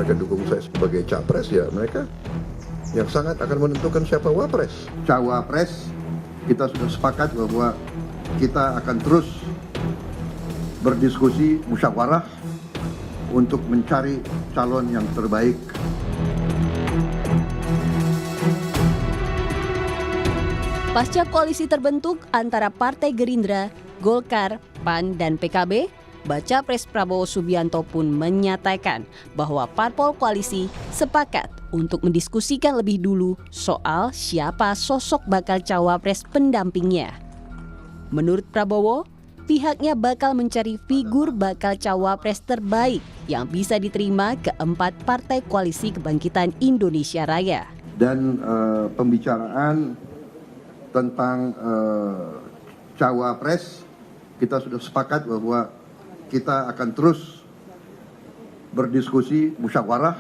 mereka dukung saya sebagai capres, ya mereka yang sangat akan menentukan siapa wapres. Cawapres, kita sudah sepakat bahwa kita akan terus berdiskusi, musyawarah untuk mencari calon yang terbaik. Pasca koalisi terbentuk antara Partai Gerindra, Golkar, PAN, dan PKB, Baca Pres Prabowo Subianto pun menyatakan bahwa parpol koalisi sepakat untuk mendiskusikan lebih dulu soal siapa sosok bakal cawapres pendampingnya. Menurut Prabowo, pihaknya bakal mencari figur bakal cawapres terbaik yang bisa diterima keempat partai koalisi kebangkitan Indonesia Raya. Dan pembicaraan tentang cawapres, kita sudah sepakat bahwa kita akan terus berdiskusi, musyawarah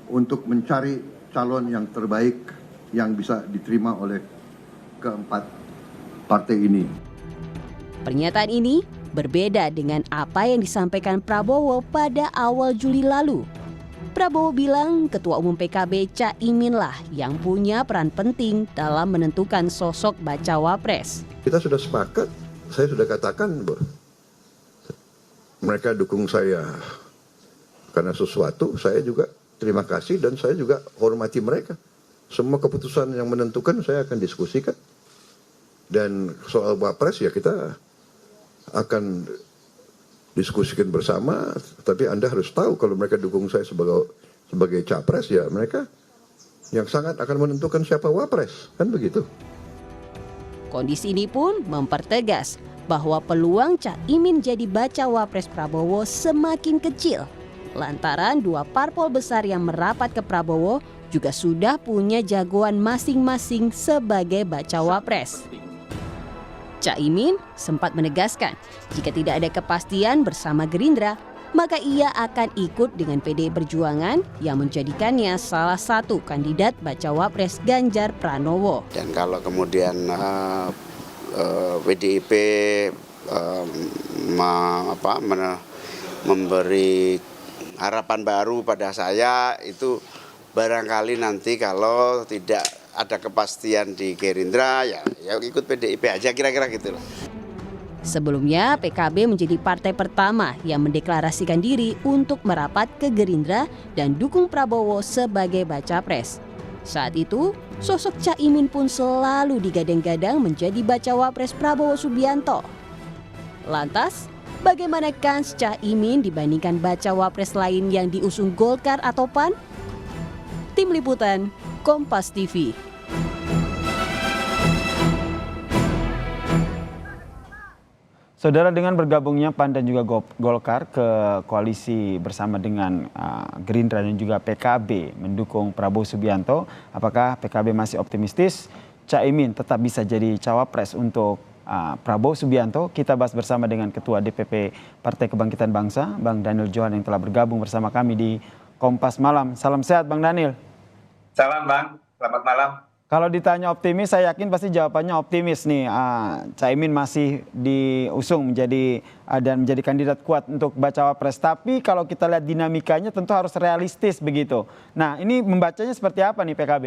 untuk mencari calon yang terbaik yang bisa diterima oleh keempat partai ini. Pernyataan ini berbeda dengan apa yang disampaikan Prabowo pada awal Juli lalu. Prabowo bilang Ketua Umum PKB Caimin lah yang punya peran penting dalam menentukan sosok bacawa pres. Kita sudah sepakat, saya sudah katakan bahwa mereka dukung saya karena sesuatu, saya juga terima kasih dan saya juga hormati mereka. Semua keputusan yang menentukan saya akan diskusikan. Dan soal wapres ya kita akan diskusikan bersama, tapi Anda harus tahu kalau mereka dukung saya sebagai capres, ya mereka yang sangat akan menentukan siapa wapres, kan begitu. Kondisi ini pun mempertegas bahwa peluang Caimin jadi bacawa pres Prabowo semakin kecil, lantaran dua parpol besar yang merapat ke Prabowo juga sudah punya jagoan masing-masing sebagai bacawa pres. Caimin sempat menegaskan jika tidak ada kepastian bersama Gerindra, maka ia akan ikut dengan PDI Perjuangan yang menjadikannya salah satu kandidat bacawa pres Ganjar Pranowo. Dan kalau kemudian PDIP memberi harapan baru pada saya, itu barangkali nanti kalau tidak ada kepastian di Gerindra, ya ikut PDIP aja, kira-kira gitu loh. Sebelumnya, PKB menjadi partai pertama yang mendeklarasikan diri untuk merapat ke Gerindra dan dukung Prabowo sebagai baca pres. Saat itu, sosok Caimin pun selalu digadang-gadang menjadi bacawa pres Prabowo Subianto. Lantas, bagaimana kans Caimin dibandingkan bacawa pres lain yang diusung Golkar atau PAN? Tim Liputan, Kompas TV. Saudara, dengan bergabungnya PAN dan juga Golkar ke koalisi bersama dengan Gerindra dan juga PKB mendukung Prabowo Subianto, apakah PKB masih optimistis Caimin tetap bisa jadi cawapres untuk Prabowo Subianto? Kita bahas bersama dengan Ketua DPP Partai Kebangkitan Bangsa, Bang Daniel Johan, yang telah bergabung bersama kami di Kompas Malam. Salam sehat Bang Daniel. Salam Bang, selamat malam. Kalau ditanya optimis, saya yakin pasti jawabannya optimis nih. Caimin masih diusung dan menjadi kandidat kuat untuk bacawa pres. Tapi kalau kita lihat dinamikanya tentu harus realistis begitu. Nah, ini membacanya seperti apa nih PKB?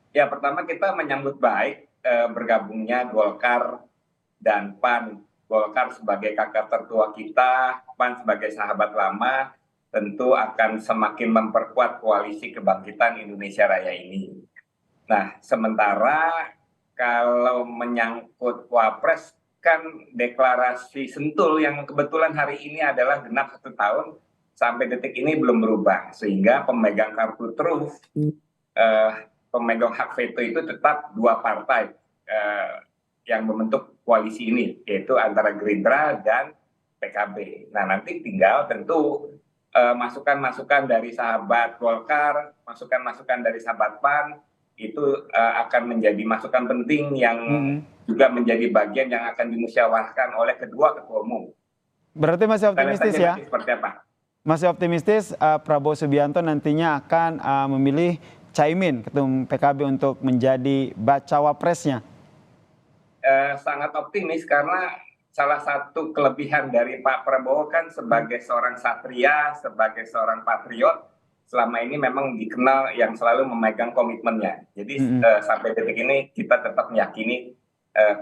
Ya, pertama kita menyambut baik bergabungnya Golkar dan PAN. Golkar sebagai kakak tertua kita, PAN sebagai sahabat lama, tentu akan semakin memperkuat koalisi kebangkitan Indonesia Raya ini. Nah, sementara kalau menyangkut wapres, kan deklarasi Sentul yang kebetulan hari ini adalah genap 1 tahun, sampai detik ini belum berubah. Sehingga pemegang kartu truf, pemegang hak veto itu tetap dua partai yang membentuk koalisi ini, yaitu antara Gerindra dan PKB. Nah, nanti tinggal tentu masukan-masukan dari sahabat Golkar, masukan-masukan dari sahabat PAN, itu akan menjadi masukan penting yang juga menjadi bagian yang akan dimusyawarahkan oleh kedua ketua umum. Berarti masih optimistis ya? Seperti apa? Masih optimistis Prabowo Subianto nantinya akan memilih Caimin, ketua PKB, untuk menjadi bacawa presnya? Sangat optimis karena salah satu kelebihan dari Pak Prabowo kan sebagai seorang satria, sebagai seorang patriot, selama ini memang dikenal yang selalu memegang komitmennya. Jadi sampai detik ini kita tetap meyakini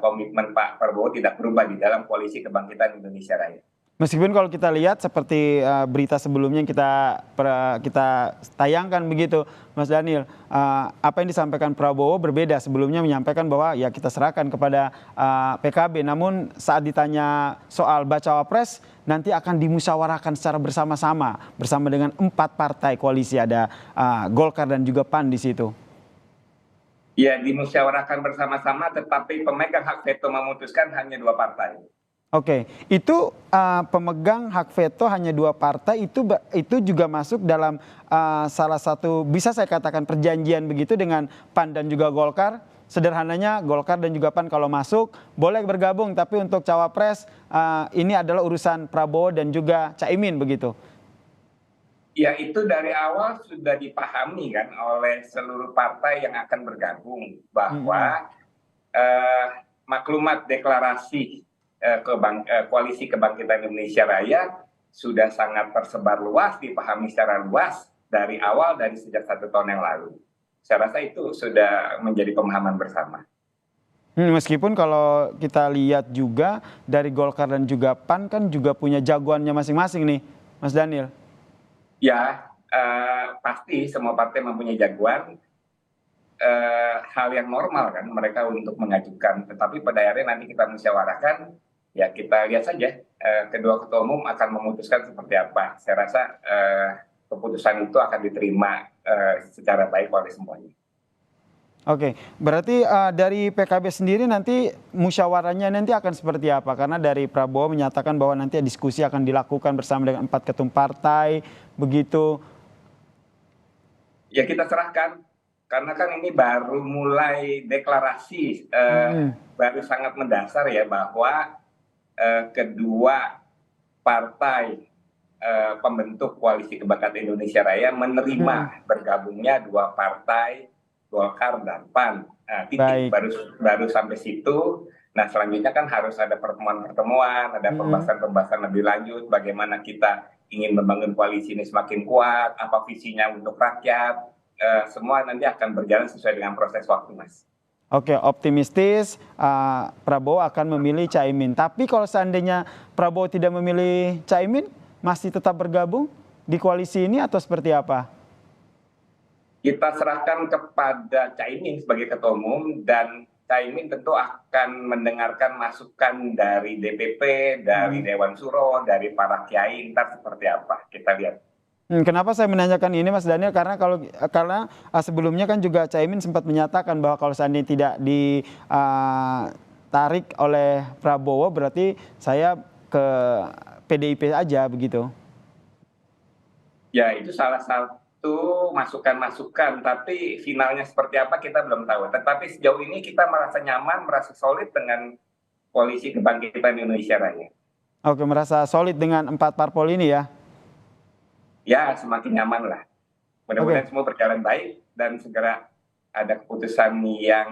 komitmen Pak Prabowo tidak berubah di dalam Koalisi Kebangkitan Indonesia Raya. Meskipun kalau kita lihat seperti berita sebelumnya yang kita tayangkan begitu, Mas Daniel, apa yang disampaikan Prabowo berbeda. Sebelumnya menyampaikan bahwa ya kita serahkan kepada PKB. Namun saat ditanya soal bacawa pres, nanti akan dimusyawarahkan secara bersama-sama bersama dengan 4 partai koalisi, ada Golkar dan juga PAN di situ. Ya, dimusyawarahkan bersama-sama, tetapi pemegang hak veto memutuskan hanya 2 partai. Oke, itu pemegang hak veto hanya 2 partai, itu juga masuk dalam salah satu, bisa saya katakan perjanjian begitu dengan PAN dan juga Golkar. Sederhananya Golkar dan juga PAN kalau masuk boleh bergabung, tapi untuk cawapres ini adalah urusan Prabowo dan juga Caimin begitu. Ya, itu dari awal sudah dipahami kan oleh seluruh partai yang akan bergabung bahwa maklumat deklarasi Koalisi Kebangkitan Indonesia Raya sudah sangat tersebar luas, dipahami secara luas dari awal, dari sejak 1 tahun yang lalu. Saya rasa itu sudah menjadi pemahaman bersama. Meskipun kalau kita lihat juga dari Golkar dan juga PAN kan juga punya jagoannya masing-masing nih, Mas Daniel. Ya, pasti semua partai mempunyai jagoan. Hal yang normal kan mereka untuk mengajukan, tetapi pada akhirnya nanti kita musyawarahkan. Ya, kita lihat saja kedua ketua umum akan memutuskan seperti apa. Saya rasa keputusan itu akan diterima secara baik oleh semuanya. Oke, berarti dari PKB sendiri nanti musyawarahnya nanti akan seperti apa? Karena dari Prabowo menyatakan bahwa nanti diskusi akan dilakukan bersama dengan 4 ketum partai, begitu. Ya, kita serahkan. Karena kan ini baru mulai deklarasi, baru sangat mendasar ya bahwa kedua partai pembentuk Koalisi Kebangkitan Indonesia Raya menerima bergabungnya 2 partai Golkar dan PAN. Titik baru sampai situ. Nah, selanjutnya kan harus ada pertemuan-pertemuan, ada pembahasan-pembahasan lebih lanjut, bagaimana kita ingin membangun koalisi ini semakin kuat, apa visinya untuk rakyat. Semua nanti akan berjalan sesuai dengan proses waktu, Mas. Oke, optimistis Prabowo akan memilih Caimin. Tapi kalau seandainya Prabowo tidak memilih Caimin, masih tetap bergabung di koalisi ini atau seperti apa? Kita serahkan kepada Caimin sebagai ketua umum, dan Caimin tentu akan mendengarkan masukan dari DPP, dari Dewan Suro, dari para kiai, entar seperti apa. Kita lihat. Kenapa saya menanyakan ini, Mas Daniel? Karena sebelumnya kan juga Caimin sempat menyatakan bahwa kalau seandainya tidak ditarik oleh Prabowo, berarti saya ke PDIP aja begitu. Ya, itu salah satu masukan-masukan, tapi finalnya seperti apa kita belum tahu. Tetapi sejauh ini kita merasa nyaman, merasa solid dengan Koalisi Kebangkitan Indonesia Raya. Oke, merasa solid dengan 4 parpol ini ya? Ya, semakin nyaman lah. Mudah-mudahan semua berjalan baik dan segera ada keputusan yang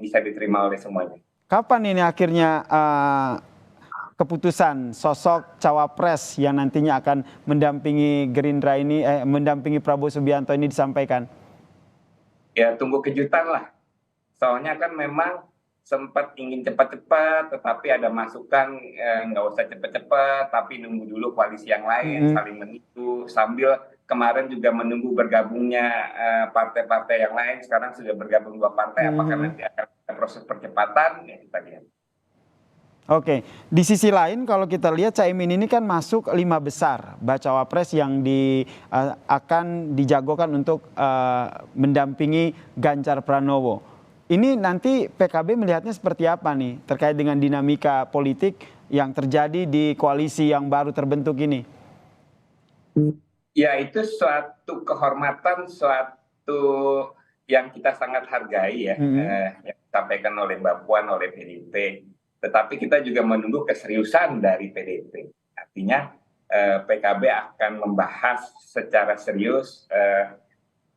bisa diterima oleh semuanya. Kapan ini akhirnya keputusan sosok cawapres yang nantinya akan mendampingi Gerindra ini, mendampingi Prabowo Subianto ini disampaikan? Ya, tunggu kejutan lah. Soalnya kan memang sempat ingin cepat-cepat, tetapi ada masukan nggak usah cepat-cepat, tapi nunggu dulu koalisi yang lain, saling menipu, sambil kemarin juga menunggu bergabungnya partai-partai yang lain. Sekarang sudah bergabung 2 partai, apakah nanti akan ada proses percepatan? Ya, kita lihat. Oke, di sisi lain kalau kita lihat Caimin ini kan masuk 5 besar bacawa pres yang akan dijagokan untuk mendampingi Ganjar Pranowo. Ini nanti PKB melihatnya seperti apa nih terkait dengan dinamika politik yang terjadi di koalisi yang baru terbentuk ini? Ya, itu suatu kehormatan, suatu yang kita sangat hargai ya, yang disampaikan oleh Mbak Puan, oleh PDIP. Tetapi kita juga menunggu keseriusan dari PDIP. Artinya PKB akan membahas secara serius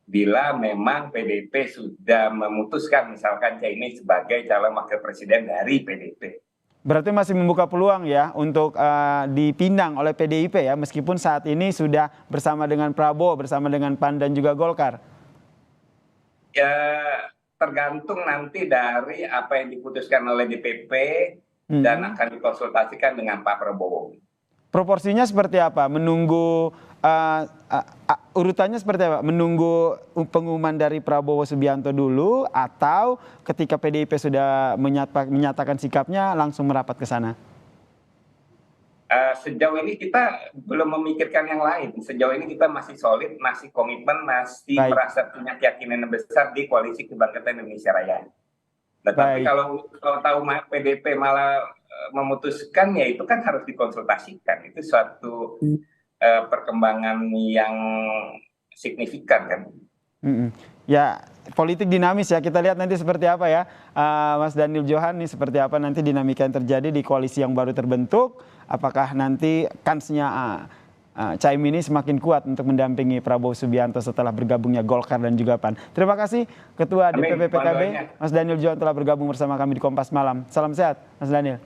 bila memang PDIP sudah memutuskan misalkan Caimin sebagai calon wakil presiden dari PDIP. Berarti masih membuka peluang ya untuk dipinang oleh PDIP ya, meskipun saat ini sudah bersama dengan Prabowo, bersama dengan PAN dan juga Golkar. Ya, tergantung nanti dari apa yang diputuskan oleh DPP dan akan dikonsultasikan dengan Pak Prabowo. Proporsinya seperti apa? Menunggu urutannya seperti apa? Menunggu pengumuman dari Prabowo Subianto dulu atau ketika PDIP sudah menyatakan sikapnya langsung merapat ke sana? Sejauh ini kita belum memikirkan yang lain. Sejauh ini kita masih solid, masih komitmen, masih merasa punya keyakinan yang besar di Koalisi Kebangkitan Indonesia Raya. Tetapi kalau tahu PDIP malah memutuskan, ya itu kan harus dikonsultasikan. Itu suatu perkembangan yang signifikan kan. Ya, politik dinamis ya, kita lihat nanti seperti apa ya, Mas Daniel Johan, nih seperti apa nanti dinamika yang terjadi di koalisi yang baru terbentuk. Apakah nanti kansnya Caimin ini semakin kuat untuk mendampingi Prabowo Subianto setelah bergabungnya Golkar dan juga PAN. Terima kasih Ketua DPP PKB Mas Daniel Johan telah bergabung bersama kami di Kompas Malam. Salam sehat Mas Daniel.